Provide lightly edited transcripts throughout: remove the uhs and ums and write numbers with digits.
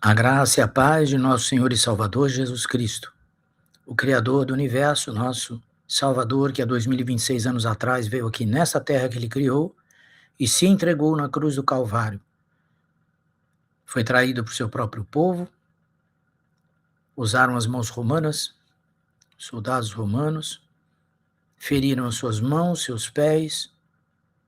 A graça e a paz de nosso Senhor e Salvador Jesus Cristo, o Criador do Universo, nosso Salvador, que há 2026 anos atrás veio aqui nessa terra que Ele criou e se entregou na cruz do Calvário. Foi traído por seu próprio povo, usaram as mãos romanas, soldados romanos, feriram as suas mãos, seus pés,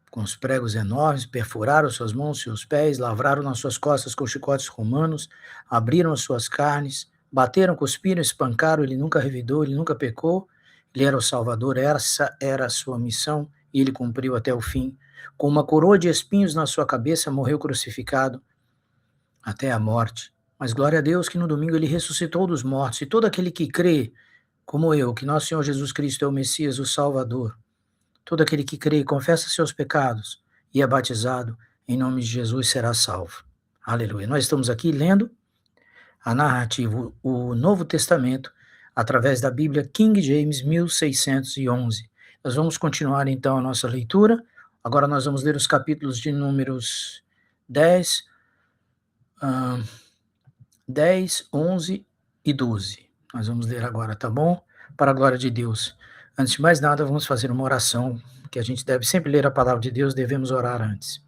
com os pregos enormes, perfuraram suas mãos, seus pés, lavraram nas suas costas com chicotes romanos, abriram as suas carnes, bateram, cuspiram, espancaram, ele nunca revidou, ele nunca pecou, ele era o Salvador, essa era a sua missão, e ele cumpriu até o fim. Com uma coroa de espinhos na sua cabeça, morreu crucificado até a morte. Mas glória a Deus que no domingo ele ressuscitou dos mortos, e todo aquele que crê, como eu, que nosso Senhor Jesus Cristo é o Messias, o Salvador, todo aquele que crê e confessa seus pecados e é batizado em nome de Jesus será salvo. Aleluia. Nós estamos aqui lendo a narrativa, o Novo Testamento, através da Bíblia King James 1611. Nós vamos continuar então a nossa leitura. Agora nós vamos ler os capítulos de números 10, 11 e 12. Nós vamos ler agora, tá bom? Para a glória de Deus. Antes de mais nada, vamos fazer uma oração, que a gente deve sempre ler a palavra de Deus, devemos orar antes.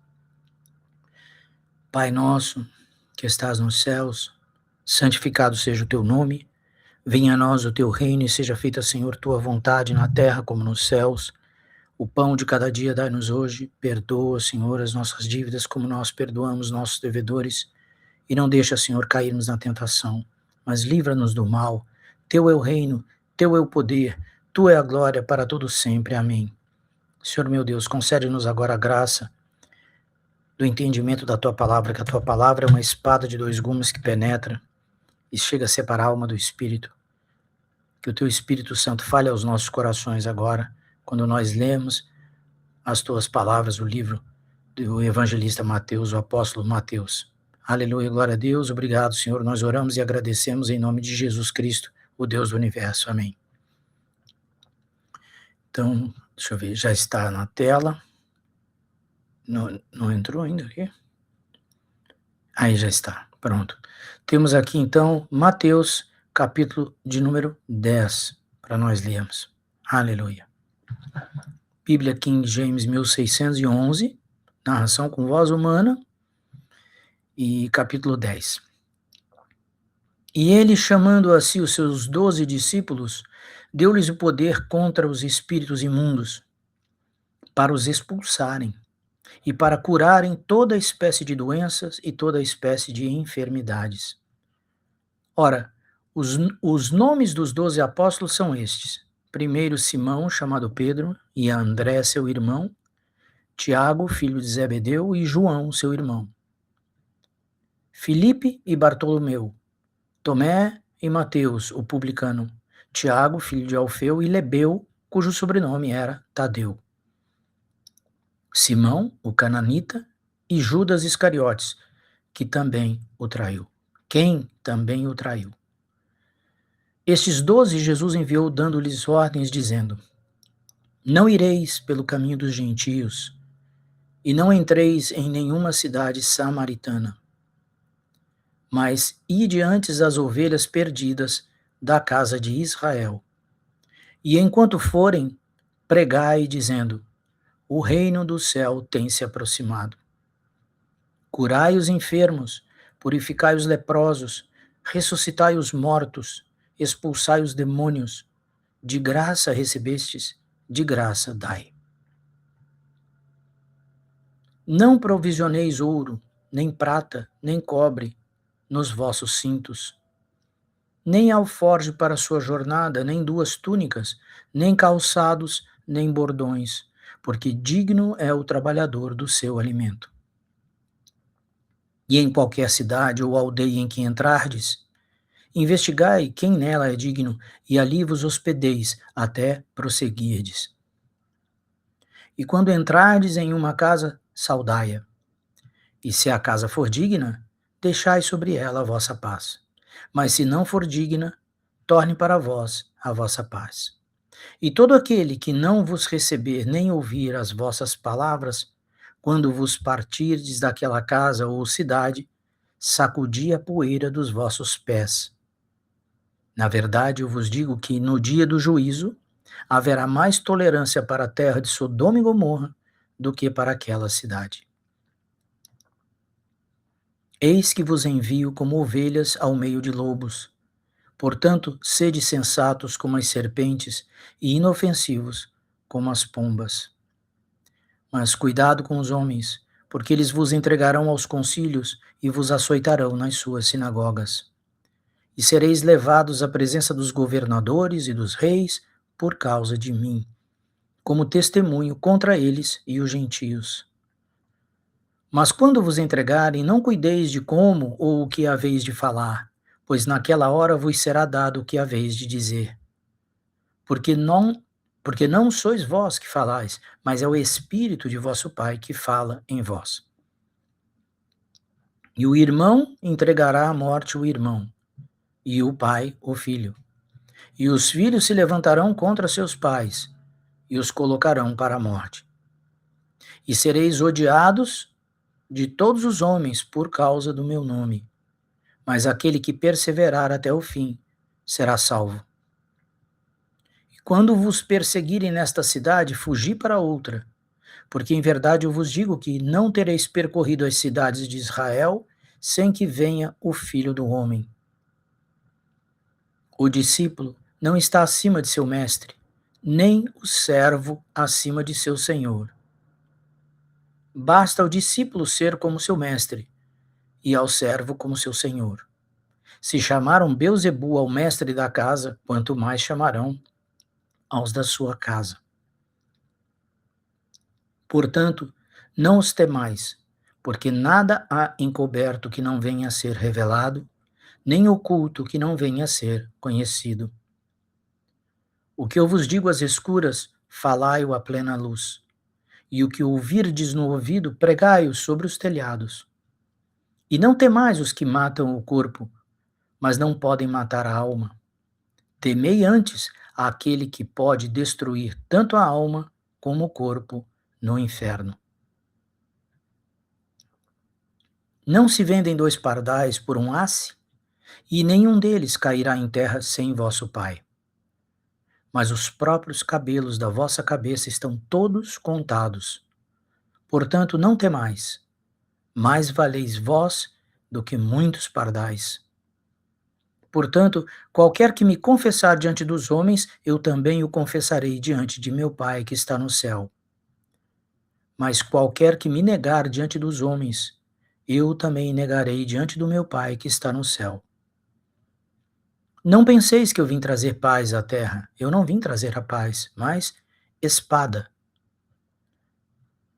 Pai nosso, que estás nos céus, santificado seja o teu nome, venha a nós o teu reino e seja feita, Senhor, tua vontade na terra como nos céus. O pão de cada dia dai-nos hoje, perdoa, Senhor, as nossas dívidas como nós perdoamos nossos devedores, e não deixa, Senhor, cairmos na tentação, mas livra-nos do mal. Teu é o reino, teu é o poder, tua é a glória para todo sempre. Amém. Senhor meu Deus, concede-nos agora a graça do entendimento da tua palavra, que a tua palavra é uma espada de dois gumes que penetra e chega a separar a alma do espírito. Que o teu Espírito Santo fale aos nossos corações agora, quando nós lemos as tuas palavras, o livro do evangelista Mateus, o apóstolo Mateus. Aleluia, glória a Deus, obrigado, Senhor, nós oramos e agradecemos em nome de Jesus Cristo, o Deus do universo, amém. Então, deixa eu ver, já está na tela, não entrou ainda aqui? Aí já está, pronto. Temos aqui então, Mateus, capítulo de número 10, para nós lermos, aleluia. Bíblia King James 1611, narração com voz humana, e capítulo 10. E ele, chamando a si os seus 12 discípulos, deu-lhes o poder contra os espíritos imundos, para os expulsarem, e para curarem toda espécie de doenças e toda espécie de enfermidades. Ora, os nomes dos 12 apóstolos são estes. Primeiro Simão, chamado Pedro, e André, seu irmão, Tiago, filho de Zebedeu, e João, seu irmão, Filipe e Bartolomeu, Tomé e Mateus, o publicano, Tiago, filho de Alfeu, e Lebeu, cujo sobrenome era Tadeu, Simão, o cananita, e Judas Iscariotes, que também o traiu. Quem também o traiu? Estes 12 Jesus enviou, dando-lhes ordens, dizendo: Não ireis pelo caminho dos gentios, e não entreis em nenhuma cidade samaritana, mas ide antes as ovelhas perdidas da casa de Israel. E enquanto forem, pregai, dizendo: O reino do céu tem se aproximado. Curai os enfermos, purificai os leprosos, ressuscitai os mortos, expulsai os demônios. De graça recebestes, de graça dai. Não provisioneis ouro, nem prata, nem cobre nos vossos cintos, nem alforje para sua jornada, nem 2 túnicas, nem calçados, nem bordões, porque digno é o trabalhador do seu alimento. E em qualquer cidade ou aldeia em que entrardes, investigai quem nela é digno, e ali vos hospedeis até prosseguirdes. E quando entrardes em uma casa, saudai-a. E se a casa for digna, deixai sobre ela a vossa paz. Mas se não for digna, torne para vós a vossa paz. E todo aquele que não vos receber nem ouvir as vossas palavras, quando vos partirdes daquela casa ou cidade, sacudi a poeira dos vossos pés. Na verdade, eu vos digo que no dia do juízo haverá mais tolerância para a terra de Sodoma e Gomorra do que para aquela cidade. Eis que vos envio como ovelhas ao meio de lobos. Portanto, sede sensatos como as serpentes e inofensivos como as pombas. Mas cuidado com os homens, porque eles vos entregarão aos concílios e vos açoitarão nas suas sinagogas. E sereis levados à presença dos governadores e dos reis por causa de mim, como testemunho contra eles e os gentios. Mas quando vos entregarem, não cuideis de como ou o que haveis de falar, pois naquela hora vos será dado o que haveis de dizer. Porque não sois vós que falais, mas é o Espírito de vosso Pai que fala em vós. E o irmão entregará à morte o irmão, e o pai o filho. E os filhos se levantarão contra seus pais, e os colocarão para a morte. E sereis odiados de todos os homens por causa do meu nome. Mas aquele que perseverar até o fim será salvo. E quando vos perseguirem nesta cidade, fugi para outra, porque em verdade eu vos digo que não tereis percorrido as cidades de Israel sem que venha o Filho do Homem. O discípulo não está acima de seu mestre, nem o servo acima de seu senhor. Basta ao discípulo ser como seu mestre, e ao servo como seu senhor. Se chamaram Beelzebu ao mestre da casa, quanto mais chamarão aos da sua casa. Portanto, não os temais, porque nada há encoberto que não venha a ser revelado, nem oculto que não venha a ser conhecido. O que eu vos digo às escuras, falai-o à plena luz. E o que ouvirdes no ouvido, pregai-o sobre os telhados. E não temais os que matam o corpo, mas não podem matar a alma. Temei antes àquele que pode destruir tanto a alma como o corpo no inferno. Não se vendem 2 pardais por um asse, e nenhum deles cairá em terra sem vosso Pai. Mas os próprios cabelos da vossa cabeça estão todos contados. Portanto, não temais, mais valeis vós do que muitos pardais. Portanto, qualquer que me confessar diante dos homens, eu também o confessarei diante de meu Pai que está no céu. Mas qualquer que me negar diante dos homens, eu também negarei diante do meu Pai que está no céu. Não penseis que eu vim trazer paz à terra. Eu não vim trazer a paz, mas espada.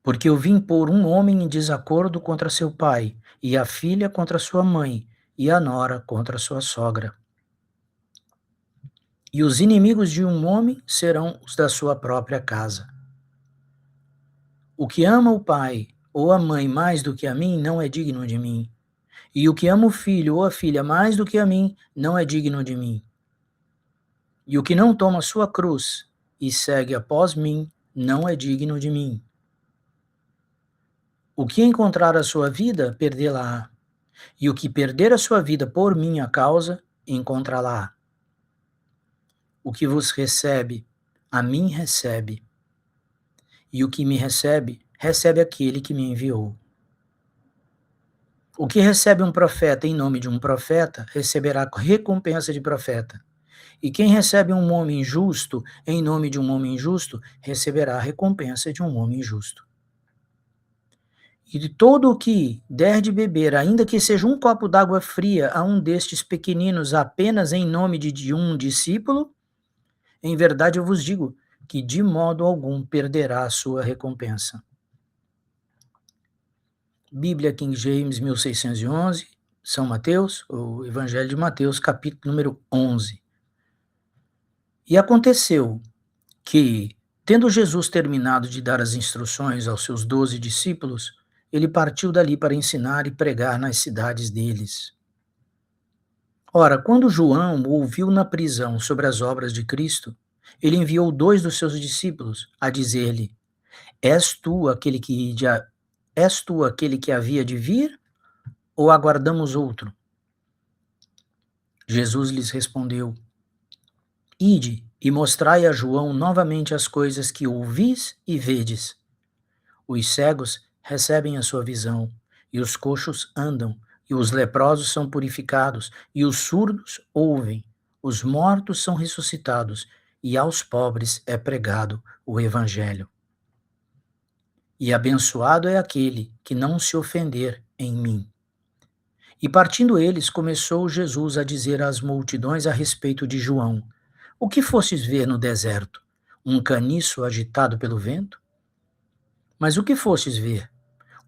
Porque eu vim pôr um homem em desacordo contra seu pai, e a filha contra sua mãe, e a nora contra sua sogra. E os inimigos de um homem serão os da sua própria casa. O que ama o pai ou a mãe mais do que a mim não é digno de mim. E o que ama o filho ou a filha mais do que a mim não é digno de mim. E o que não toma sua cruz e segue após mim não é digno de mim. O que encontrar a sua vida, perdê-la-á. E o que perder a sua vida por minha causa, encontrá-la-á. O que vos recebe, a mim recebe. E o que me recebe, recebe aquele que me enviou. O que recebe um profeta em nome de um profeta, receberá recompensa de profeta. E quem recebe um homem justo em nome de um homem justo, receberá a recompensa de um homem justo. E de todo o que der de beber, ainda que seja um copo d'água fria a um destes pequeninos apenas em nome de um discípulo, em verdade eu vos digo que de modo algum perderá a sua recompensa. Bíblia King James 1611, São Mateus, o Evangelho de Mateus, capítulo número 11. E aconteceu que, tendo Jesus terminado de dar as instruções aos seus 12 discípulos, ele partiu dali para ensinar e pregar nas cidades deles. Ora, quando João ouviu na prisão sobre as obras de Cristo, ele enviou 2 dos seus discípulos a dizer-lhe: És tu aquele que havia de vir, ou aguardamos outro? Jesus lhes respondeu: Ide e mostrai a João novamente as coisas que ouvis e vedes. Os cegos recebem a sua visão, e os coxos andam, e os leprosos são purificados, e os surdos ouvem, os mortos são ressuscitados, e aos pobres é pregado o Evangelho. E abençoado é aquele que não se ofender em mim. E partindo eles, começou Jesus a dizer às multidões a respeito de João: O que fostes ver no deserto? Um caniço agitado pelo vento? Mas o que fostes ver?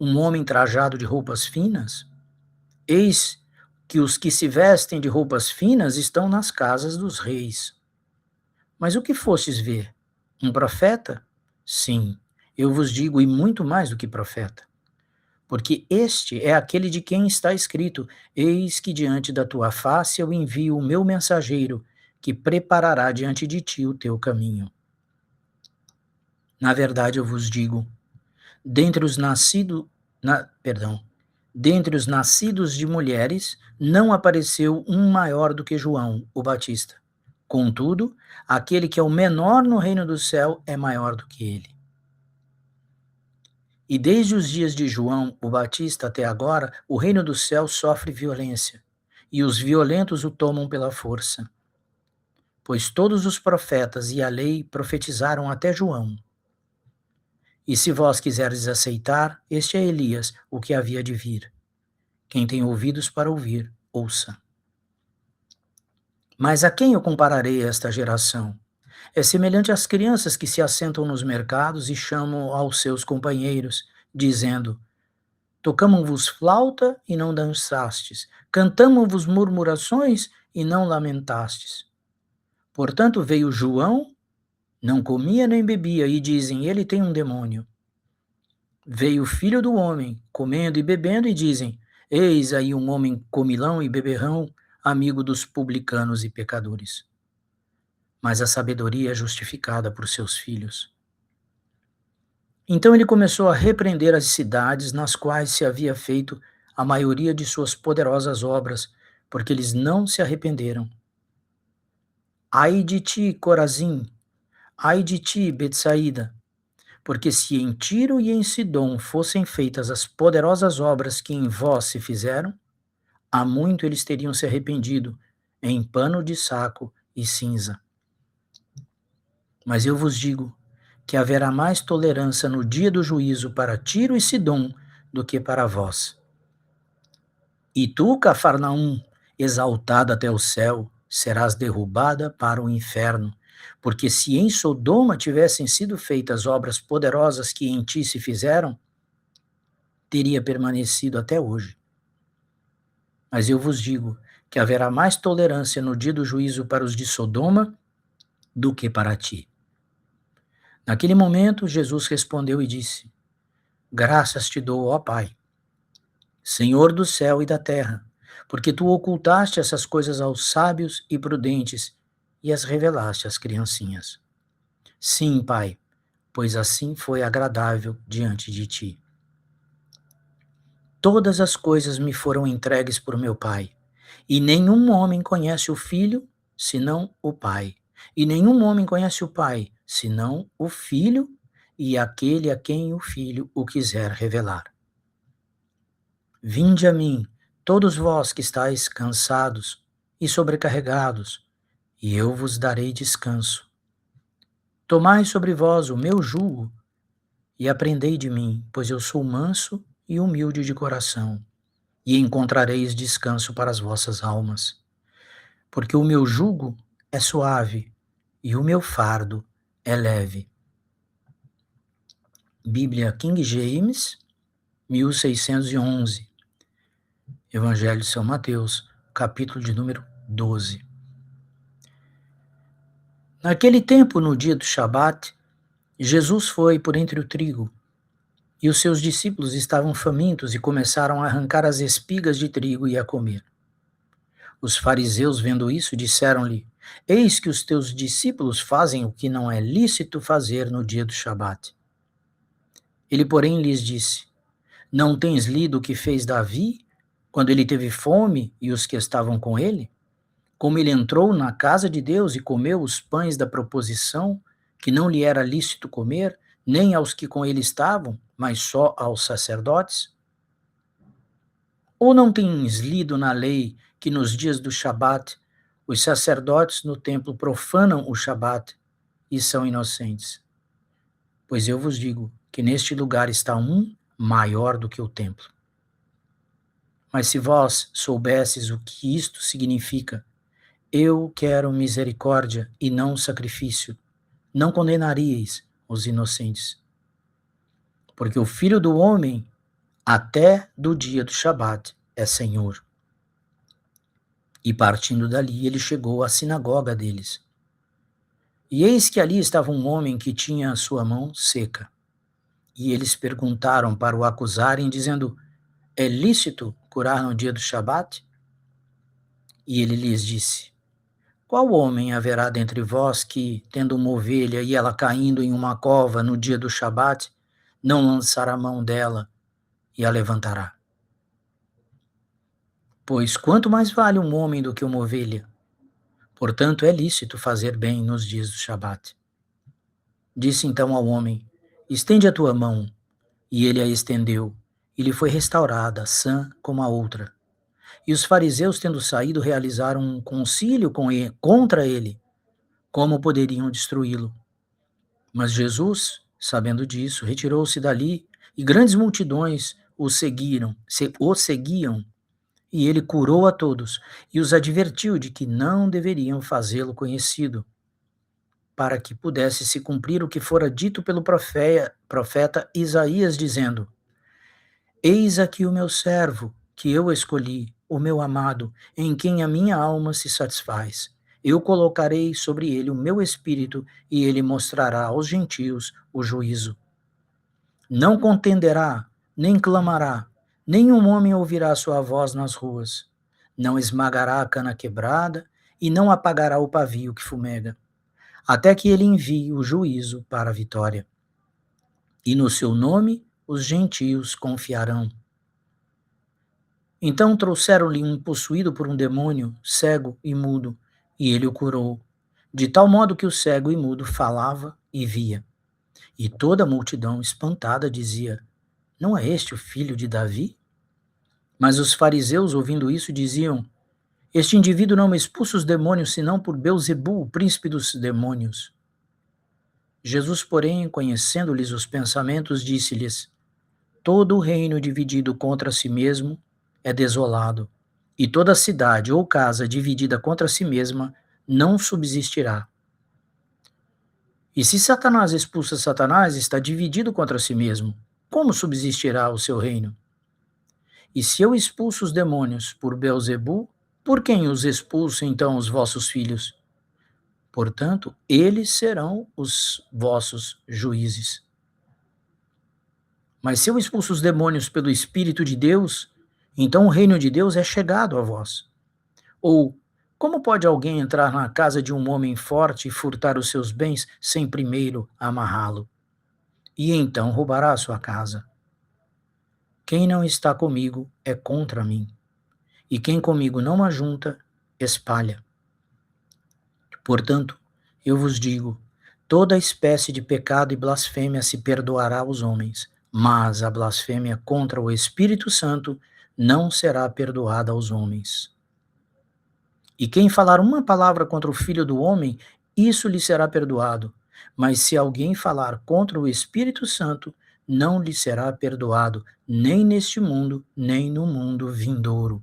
Um homem trajado de roupas finas? Eis que os que se vestem de roupas finas estão nas casas dos reis. Mas o que fostes ver? Um profeta? Sim, eu vos digo, e muito mais do que profeta. Porque este é aquele de quem está escrito: Eis que diante da tua face eu envio o meu mensageiro, que preparará diante de ti o teu caminho. Na verdade, eu vos digo, dentre os nascidos de mulheres, não apareceu um maior do que João, o Batista. Contudo, aquele que é o menor no reino do céu é maior do que ele. E desde os dias de João, o Batista, até agora, o reino do céu sofre violência, e os violentos o tomam pela força. Pois todos os profetas e a lei profetizaram até João. E se vós quiserdes aceitar, este é Elias, o que havia de vir. Quem tem ouvidos para ouvir, ouça. Mas a quem eu compararei esta geração? É semelhante às crianças que se assentam nos mercados e chamam aos seus companheiros, dizendo: Tocamo-vos flauta e não dançastes, cantamo-vos murmurações e não lamentastes. Portanto veio João, não comia nem bebia, e dizem: ele tem um demônio. Veio o Filho do Homem, comendo e bebendo, e dizem: eis aí um homem comilão e beberrão, amigo dos publicanos e pecadores. Mas a sabedoria é justificada por seus filhos. Então ele começou a repreender as cidades nas quais se havia feito a maioria de suas poderosas obras, porque eles não se arrependeram. Ai de ti, Corazim! Ai de ti, Betsaída! Porque se em Tiro e em Sidom fossem feitas as poderosas obras que em vós se fizeram, há muito eles teriam se arrependido em pano de saco e cinza. Mas eu vos digo que haverá mais tolerância no dia do juízo para Tiro e Sidom do que para vós. E tu, Cafarnaum, exaltada até o céu, serás derrubada para o inferno, porque se em Sodoma tivessem sido feitas obras poderosas que em ti se fizeram, teria permanecido até hoje. Mas eu vos digo que haverá mais tolerância no dia do juízo para os de Sodoma do que para ti. Naquele momento, Jesus respondeu e disse: Graças te dou, ó Pai, Senhor do céu e da terra, porque tu ocultaste essas coisas aos sábios e prudentes e as revelaste às criancinhas. Sim, Pai, pois assim foi agradável diante de ti. Todas as coisas me foram entregues por meu Pai, e nenhum homem conhece o Filho, senão o Pai. E nenhum homem conhece o Pai, senão o Filho e aquele a quem o Filho o quiser revelar. Vinde a mim, todos vós que estáis cansados e sobrecarregados, e eu vos darei descanso. Tomai sobre vós o meu jugo e aprendei de mim, pois eu sou manso e humilde de coração, e encontrareis descanso para as vossas almas. Porque o meu jugo é suave e o meu fardo é leve. Bíblia King James, 1611. Evangelho de São Mateus, capítulo de número 12. Naquele tempo, no dia do Shabat, Jesus foi por entre o trigo, e os seus discípulos estavam famintos e começaram a arrancar as espigas de trigo e a comer. Os fariseus, vendo isso, disseram-lhe: Eis que os teus discípulos fazem o que não é lícito fazer no dia do Shabat. Ele, porém, lhes disse: Não tens lido o que fez Davi quando ele teve fome e os que estavam com ele? Como ele entrou na casa de Deus e comeu os pães da proposição, que não lhe era lícito comer, nem aos que com ele estavam, mas só aos sacerdotes? Ou não tens lido na lei que nos dias do Shabat, os sacerdotes no templo profanam o Shabat e são inocentes? Pois eu vos digo que neste lugar está um maior do que o templo. Mas se vós soubesses o que isto significa, eu quero misericórdia e não sacrifício, não condenaríeis os inocentes. Porque o Filho do Homem, até do dia do Shabat, é Senhor. E partindo dali, ele chegou à sinagoga deles. E eis que ali estava um homem que tinha a sua mão seca. E eles perguntaram para o acusarem, dizendo: é lícito curar no dia do Shabat? E ele lhes disse: qual homem haverá dentre vós que, tendo uma ovelha e ela caindo em uma cova no dia do Shabat, não lançará a mão dela e a levantará? Pois quanto mais vale um homem do que uma ovelha? Portanto, é lícito fazer bem nos dias do Shabat. Disse então ao homem: estende a tua mão. E ele a estendeu, e lhe foi restaurada, sã como a outra. E os fariseus, tendo saído, realizaram um concílio contra ele, como poderiam destruí-lo. Mas Jesus, sabendo disso, retirou-se dali, e grandes multidões o seguiam, e ele curou a todos, e os advertiu de que não deveriam fazê-lo conhecido, para que pudesse se cumprir o que fora dito pelo profeta Isaías, dizendo: eis aqui o meu servo, que eu escolhi, o meu amado, em quem a minha alma se satisfaz. Eu colocarei sobre ele o meu espírito, e ele mostrará aos gentios o juízo. Não contenderá, nem clamará, nenhum homem ouvirá sua voz nas ruas. Não esmagará a cana quebrada, e não apagará o pavio que fumega, até que ele envie o juízo para a vitória. E no seu nome os gentios confiarão. Então trouxeram-lhe um possuído por um demônio, cego e mudo, e ele o curou, de tal modo que o cego e mudo falava e via. E toda a multidão, espantada, dizia: não é este o filho de Davi? Mas os fariseus, ouvindo isso, diziam: este indivíduo não expulsa os demônios, senão por Beelzebul, o príncipe dos demônios. Jesus, porém, conhecendo-lhes os pensamentos, disse-lhes: todo o reino dividido contra si mesmo é desolado, e toda cidade ou casa dividida contra si mesma não subsistirá. E se Satanás expulsa Satanás, está dividido contra si mesmo. Como subsistirá o seu reino? E se eu expulso os demônios por Beelzebul, por quem os expulso então os vossos filhos? Portanto, eles serão os vossos juízes. Mas se eu expulso os demônios pelo Espírito de Deus, então o reino de Deus é chegado a vós. Ou, como pode alguém entrar na casa de um homem forte e furtar os seus bens sem primeiro amarrá-lo? E então roubará a sua casa. Quem não está comigo é contra mim, e quem comigo não ajunta, espalha. Portanto, eu vos digo, toda espécie de pecado e blasfêmia se perdoará aos homens, mas a blasfêmia contra o Espírito Santo não será perdoada aos homens. E quem falar uma palavra contra o Filho do Homem, isso lhe será perdoado. Mas se alguém falar contra o Espírito Santo, não lhe será perdoado, nem neste mundo, nem no mundo vindouro.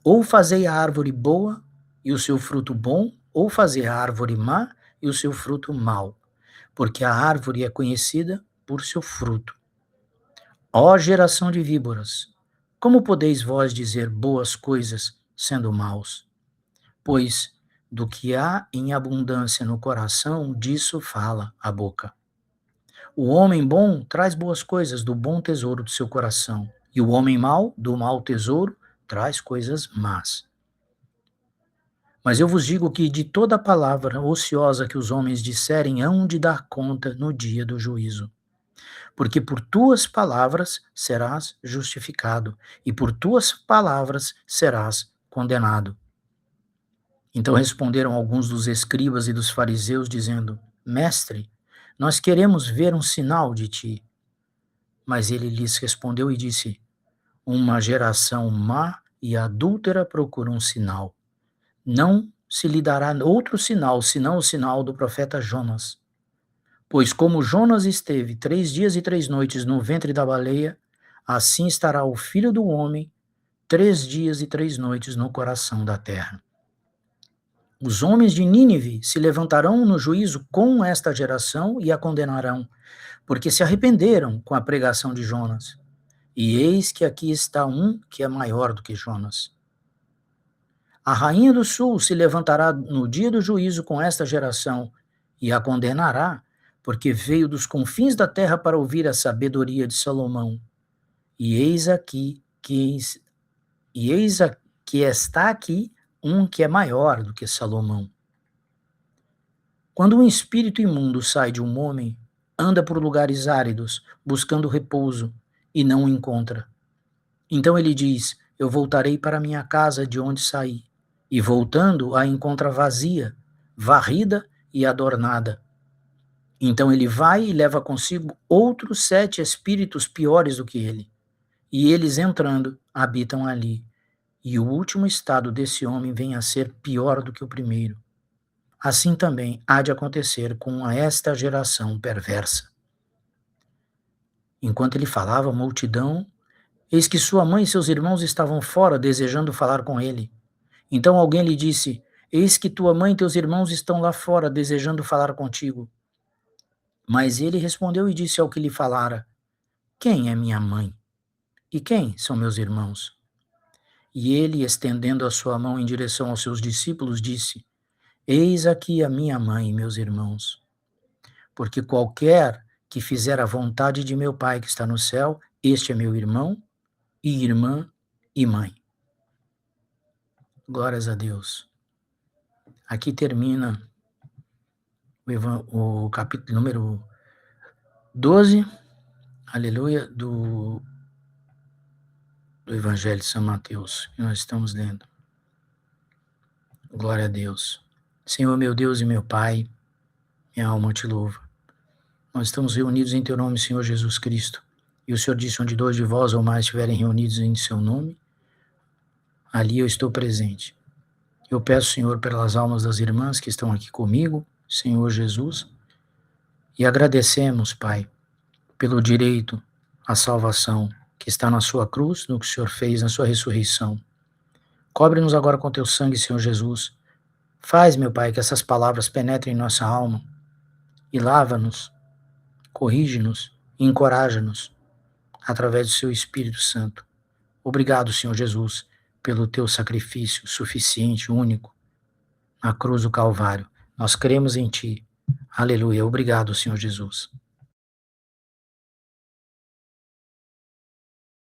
Ou fazei a árvore boa e o seu fruto bom, ou fazei a árvore má e o seu fruto mau, porque a árvore é conhecida por seu fruto. Ó geração de víboras, como podeis vós dizer boas coisas sendo maus? Pois do que há em abundância no coração, disso fala a boca. O homem bom traz boas coisas do bom tesouro do seu coração, e o homem mau, do mau tesouro, traz coisas más. Mas eu vos digo que de toda palavra ociosa que os homens disserem, hão de dar conta no dia do juízo. porque por tuas palavras serás justificado, e por tuas palavras serás condenado. Então responderam alguns dos escribas e dos fariseus, dizendo: Mestre, nós queremos ver um sinal de ti. Mas ele lhes respondeu e disse: Uma geração má e adúltera procura um sinal. Não se lhe dará outro sinal, senão o sinal do profeta Jonas. Pois como Jonas esteve 3 dias e 3 noites no ventre da baleia, assim estará o Filho do Homem 3 dias e 3 noites no coração da terra. Os homens de Nínive se levantarão no juízo com esta geração e a condenarão, porque se arrependeram com a pregação de Jonas. E eis que aqui está um que é maior do que Jonas. A rainha do sul se levantará no dia do juízo com esta geração e a condenará, porque veio dos confins da terra para ouvir a sabedoria de Salomão. E eis que está aqui um que é maior do que Salomão. Quando um espírito imundo sai de um homem, anda por lugares áridos, buscando repouso, e não o encontra. Então ele diz: Eu voltarei para minha casa de onde saí. E voltando, a encontra vazia, varrida e adornada. Então ele vai e leva consigo outros 7 espíritos piores do que ele. E eles, entrando, habitam ali. E o último estado desse homem vem a ser pior do que o primeiro. Assim também há de acontecer com esta geração perversa. Enquanto ele falava, a multidão, eis que sua mãe e seus irmãos estavam fora, desejando falar com ele. Então alguém lhe disse: Eis que tua mãe e teus irmãos estão lá fora, desejando falar contigo. Mas ele respondeu e disse ao que lhe falara: Quem é minha mãe? E quem são meus irmãos? E ele, estendendo a sua mão em direção aos seus discípulos, disse: Eis aqui a minha mãe e meus irmãos. Porque qualquer que fizer a vontade de meu Pai que está no céu, este é meu irmão e irmã e mãe. Glórias a Deus. Aqui termina o capítulo número 12, aleluia, do Evangelho de São Mateus, que nós estamos lendo. Glória a Deus. Senhor, meu Deus e meu Pai, minha alma te louva. Nós estamos reunidos em teu nome, Senhor Jesus Cristo. E o Senhor disse: onde 2 de vós ou mais estiverem reunidos em seu nome, ali eu estou presente. Eu peço, Senhor, pelas almas das irmãs que estão aqui comigo, Senhor Jesus, e agradecemos, Pai, pelo direito à salvação que está na sua cruz, no que o Senhor fez, na sua ressurreição. Cobre-nos agora com teu sangue, Senhor Jesus. Faz, meu Pai, que essas palavras penetrem em nossa alma e lava-nos, corrige-nos e encoraja-nos através do seu Espírito Santo. Obrigado, Senhor Jesus, pelo teu sacrifício suficiente, único, na cruz do Calvário. Nós cremos em ti. Aleluia. Obrigado, Senhor Jesus.